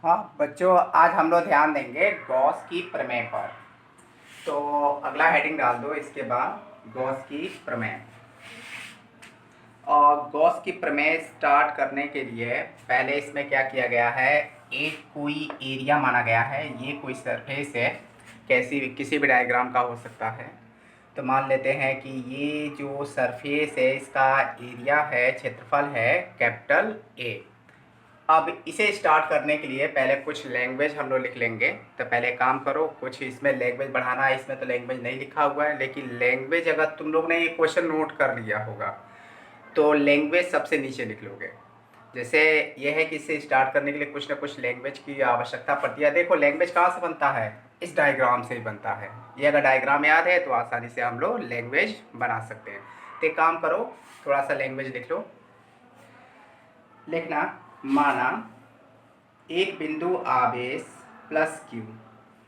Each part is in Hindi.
हाँ बच्चों, आज हम लोग ध्यान देंगे गॉस की प्रमेय पर। तो अगला हेडिंग डाल दो इसके बाद, गॉस की प्रमेय। और गॉस की प्रमेय स्टार्ट करने के लिए पहले इसमें क्या किया गया है, एक कोई एरिया माना गया है। ये कोई सरफेस है, कैसी भी किसी भी डायग्राम का हो सकता है। तो मान लेते हैं कि ये जो सरफेस है इसका एरिया है, क्षेत्रफल है कैपिटल ए। अब इसे स्टार्ट करने के लिए पहले कुछ लैंग्वेज हम लोग लिख लेंगे। तो पहले काम करो, कुछ इसमें लैंग्वेज बढ़ाना है। इसमें तो लैंग्वेज नहीं लिखा हुआ है, लेकिन लैंग्वेज अगर तुम लोग ने ये क्वेश्चन नोट कर लिया होगा तो लैंग्वेज सबसे नीचे लिख लोगे। जैसे ये है कि इसे स्टार्ट करने के लिए कुछ ना कुछ लैंग्वेज की आवश्यकता पड़ती है। देखो लैंग्वेज कहाँ से बनता है, इस डायग्राम से ही बनता है। ये अगर डायग्राम याद है तो आसानी से हम लोग लैंग्वेज बना सकते हैं। तो एक काम करो, थोड़ा सा लैंग्वेज लिख लो। लिखना, माना एक बिंदु आवेश प्लस क्यू,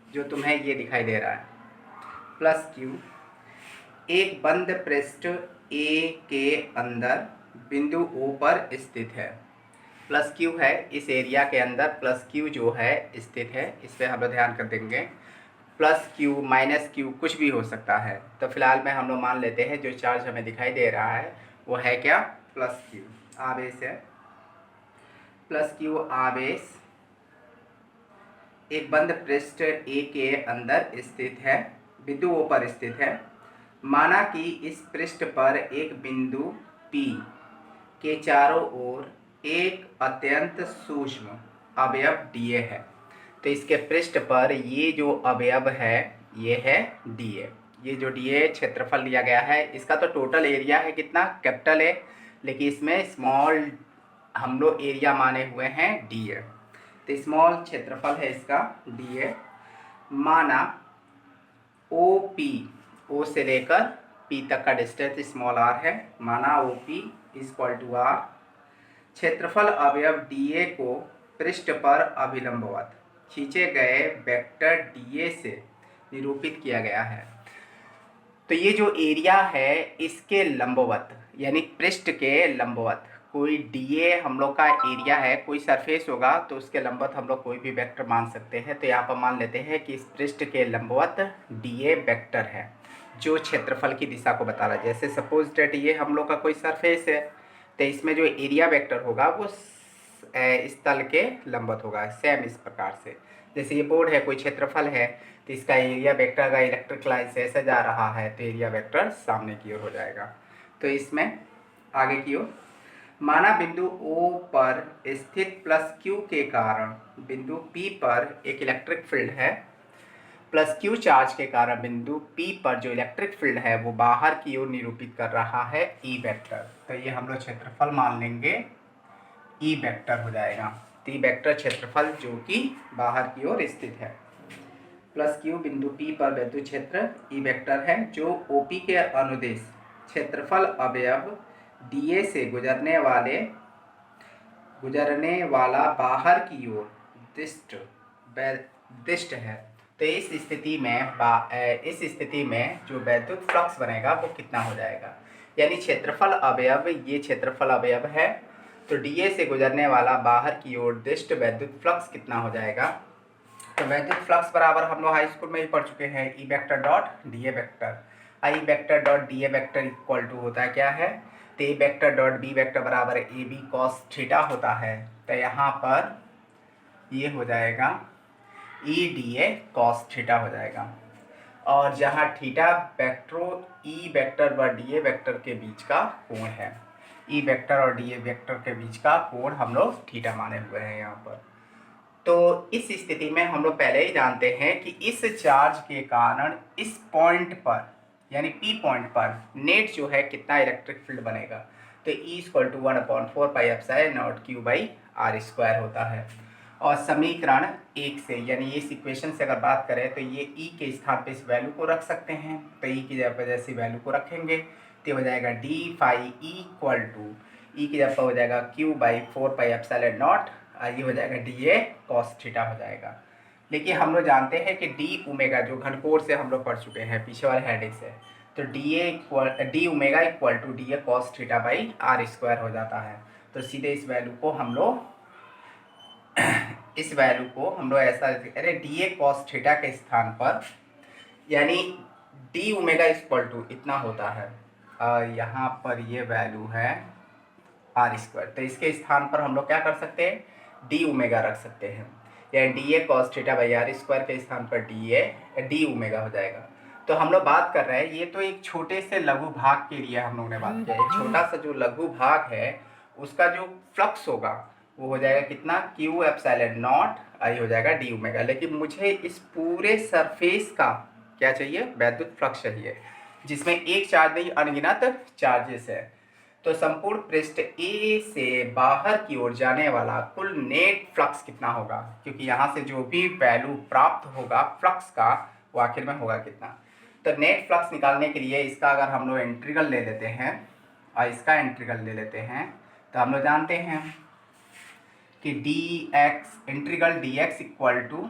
जो तुम्हें ये दिखाई दे रहा है प्लस क्यू, एक बंद पृष्ठ ए के अंदर बिंदु ओ पर स्थित है। प्लस क्यू है, इस एरिया के अंदर प्लस क्यू जो है स्थित है। इस पर हम लोग ध्यान कर देंगे। प्लस क्यू माइनस क्यू कुछ भी हो सकता है। तो फिलहाल में हम लोग मान लेते हैं जो चार्ज हमें दिखाई दे रहा है वो है क्या, प्लस क्यू आवेश है। प्लस क्यू आवेश एक बंद पृष्ठ ए के अंदर स्थित है, बिंदु ओ पर स्थित है। माना कि इस पृष्ठ पर एक बिंदु P के चारों ओर एक अत्यंत सूक्ष्म अवयव dA है। तो इसके पृष्ठ पर ये जो अवयव है ये है dA। ये जो dA क्षेत्रफल लिया गया है, इसका तो टोटल एरिया है कितना, कैपिटल है, लेकिन इसमें स्मॉल हम लोग एरिया माने हुए हैं dA। तो स्मॉल क्षेत्रफल है इसका dA। माना OP, O से लेकर P तक का डिस्टेंस स्मॉल r है। माना OP इक्वल टू r। क्षेत्रफल अवयव dA को पृष्ठ पर अभिलंबवत खींचे गए वेक्टर dA से निरूपित किया गया है। तो ये जो एरिया है इसके लंबवत, यानी पृष्ठ के लंबवत कोई dA हम लोग का एरिया है, कोई सरफेस होगा तो उसके लंबवत हम लोग कोई भी वेक्टर मान सकते हैं। तो यहाँ पर मान लेते हैं कि इस पृष्ठ के लंबवत dA वेक्टर है जो क्षेत्रफल की दिशा को बता रहा है। जैसे सपोज डेट ये हम लोग का कोई सरफेस है, तो इसमें जो एरिया वेक्टर होगा वो इस तल के लंबवत होगा। सेम इस प्रकार से जैसे ये बोर्ड है, कोई क्षेत्रफल है, तो इसका एरिया वेक्टर का इलेक्ट्रिक लाइन से ऐसे जा रहा है तो एरिया वेक्टर सामने की ओर हो जाएगा। तो इसमें आगे की ओर, माना बिंदु O पर स्थित प्लस क्यू के कारण बिंदु P पर एक इलेक्ट्रिक फील्ड है। प्लस क्यू चार्ज के कारण बिंदु P पर जो इलेक्ट्रिक फील्ड है वो बाहर की ओर निरूपित कर रहा है E वेक्टर। तो ये हम लोग क्षेत्रफल मान लेंगे, E वेक्टर हो जाएगा। तो E वेक्टर क्षेत्रफल जो कि बाहर की ओर स्थित है। प्लस क्यू बिंदु P पर विद्युत क्षेत्र E वेक्टर है जो OP के अनुदेश क्षेत्रफल अवयव dA से गुजरने वाला बाहर की ओर दिष्ट है। तो इस स्थिति में जो वैद्युत फ्लक्स बनेगा वो कितना हो जाएगा, यानी क्षेत्रफल अवयव, ये क्षेत्रफल अवयव है तो dA से गुजरने वाला बाहर की ओर दिष्ट वैद्युत फ्लक्स कितना हो जाएगा। तो वैद्युत फ्लक्स बराबर हम लोग हाई स्कूल में ही पढ़ चुके हैं, E vector dot D A vector. I vector dot D A vector equal to होता है क्या है, तो A vector dot B vector बराबर ए बी कॉस थीटा होता है। तो यहाँ पर ये हो जाएगा E D A cos theta हो जाएगा। और जहाँ थीटा वेक्टरों ई वेक्टर व डी ए वेक्टर के बीच का कोण है, ई वेक्टर और डी ए वेक्टर के बीच का कोण हम लोग थीटा माने हुए हैं यहाँ पर। तो इस स्थिति में हम लोग पहले ही जानते हैं कि इस चार्ज के कारण इस पॉइंट पर, यानी P पॉइंट पर नेट जो है कितना इलेक्ट्रिक फील्ड बनेगा। तो E इक्वल टू 1/4πε0q/r² होता है। और समीकरण 1 से, यानी इस इक्वेशन से अगर बात करें तो ये E के स्थान पे इस वैल्यू को रख सकते हैं। तो E की वजह से वैल्यू को रखेंगे तो हो जाएगा d phi E equal to E की जगह पर हो जाएगा q/4πε0, ये हो जाएगा dA cos थीटा हो जाएगा। लेकिन हम लोग जानते हैं कि डी ओमेगा, जो घनकोण से हम लोग पढ़ चुके हैं पीछे वाले हेडिंग से, तो D omega equal to D A cos theta by r² हो जाता है। तो सीधे इस वैल्यू को हम लोग इस वैल्यू को हम लोग ऐसा, अरे डी ए कॉस थीटा के स्थान पर, यानी डी ओमेगा इक्वल टू इतना होता है, यहाँ पर ये वैल्यू है आर स्क्वायर, तो इसके स्थान पर हम लोग क्या कर सकते हैं, डी ओमेगा रख सकते हैं, यानी D A cos theta by R square के स्थान पर डी ओमेगा हो जाएगा। तो हम लोग बात कर रहे हैं, ये तो एक छोटे से लघु भाग के लिए हम लोगों ने बात किया है। छोटा सा जो लघु भाग है उसका जो फ्लक्स होगा वो हो जाएगा कितना, क्यू एप्सिलॉन नॉट आई हो जाएगा डी ओमेगा। लेकिन मुझे इस पूरे सरफेस का क्या चाहिए, वैद्युत फ्लक्स चाहिए, जिसमें एक चार्ज नहीं अनगिनत चार्जेस है। तो संपूर्ण पृष्ठ ए से बाहर की ओर जाने वाला कुल नेट फ्लक्स कितना होगा, क्योंकि यहाँ से जो भी वैल्यू प्राप्त होगा फ्लक्स का वो आखिर में होगा कितना। तो नेट फ्लक्स निकालने के लिए इसका अगर हम लोग इंटीग्रल ले लेते हैं और इसका इंटीग्रल ले लेते हैं, तो हम लोग जानते हैं कि D X integral D X equal to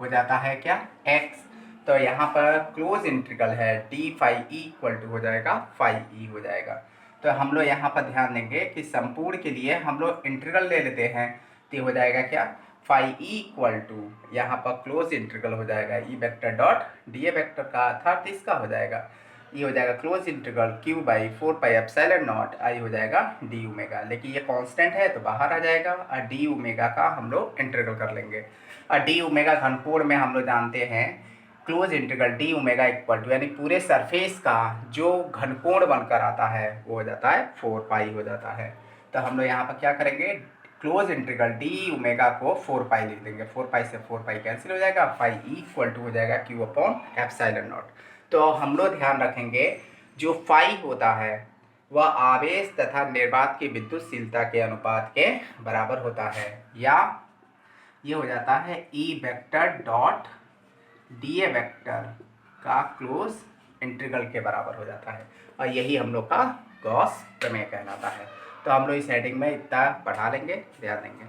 हो जाता है क्या, एक्स। तो यहाँ पर क्लोज इंटीग्रल है D phi E equal to हो जाएगा फाई ई हो जाएगा। तो हम लोग यहाँ पर ध्यान देंगे कि संपूर्ण के लिए हम लोग इंटीग्रल ले लेते हैं, तो हो जाएगा क्या, फाई ई इक्वल टू यहाँ पर क्लोज इंटीग्रल हो जाएगा E vector dot D A vector का, अर्थात इसका हो जाएगा, ये हो जाएगा close integral q by 4 pi epsilon naught आई हो जाएगा डी ओमेगा। लेकिन ये कांस्टेंट है तो बाहर आ जाएगा, और डी ओमेगा का हम लोग इंटीग्रल कर लेंगे। और डी ओमेगा घनकोण में हम लोग जानते हैं close integral D omega equal to, यानी पूरे सरफेस का जो घनकोण बनकर आता है वो हो जाता है 4 पाई हो जाता है। तो हम लोग यहाँ पर क्या करेंगे, क्लोज इंटीग्रल डी ओमेगा को 4 पाई लिख देंगे, 4 पाई से 4 पाई कैंसिल हो जाएगा, फाई ई इक्वल टू हो जाएगा क्यू अपॉन एप्सिलॉन नॉट। तो हम लोग ध्यान रखेंगे जो फाई होता है वह आवेश तथा निर्वात की विद्युतशीलता के अनुपात के बराबर होता है, या ये हो जाता है ई vector dot D A vector का क्लोज इंटीग्रल के बराबर हो जाता है। और यही हम लोग का गॉस प्रमेय कहलाता है। तो हम लोग इस हेडिंग में इतना पढ़ा लेंगे, ध्यान देंगे।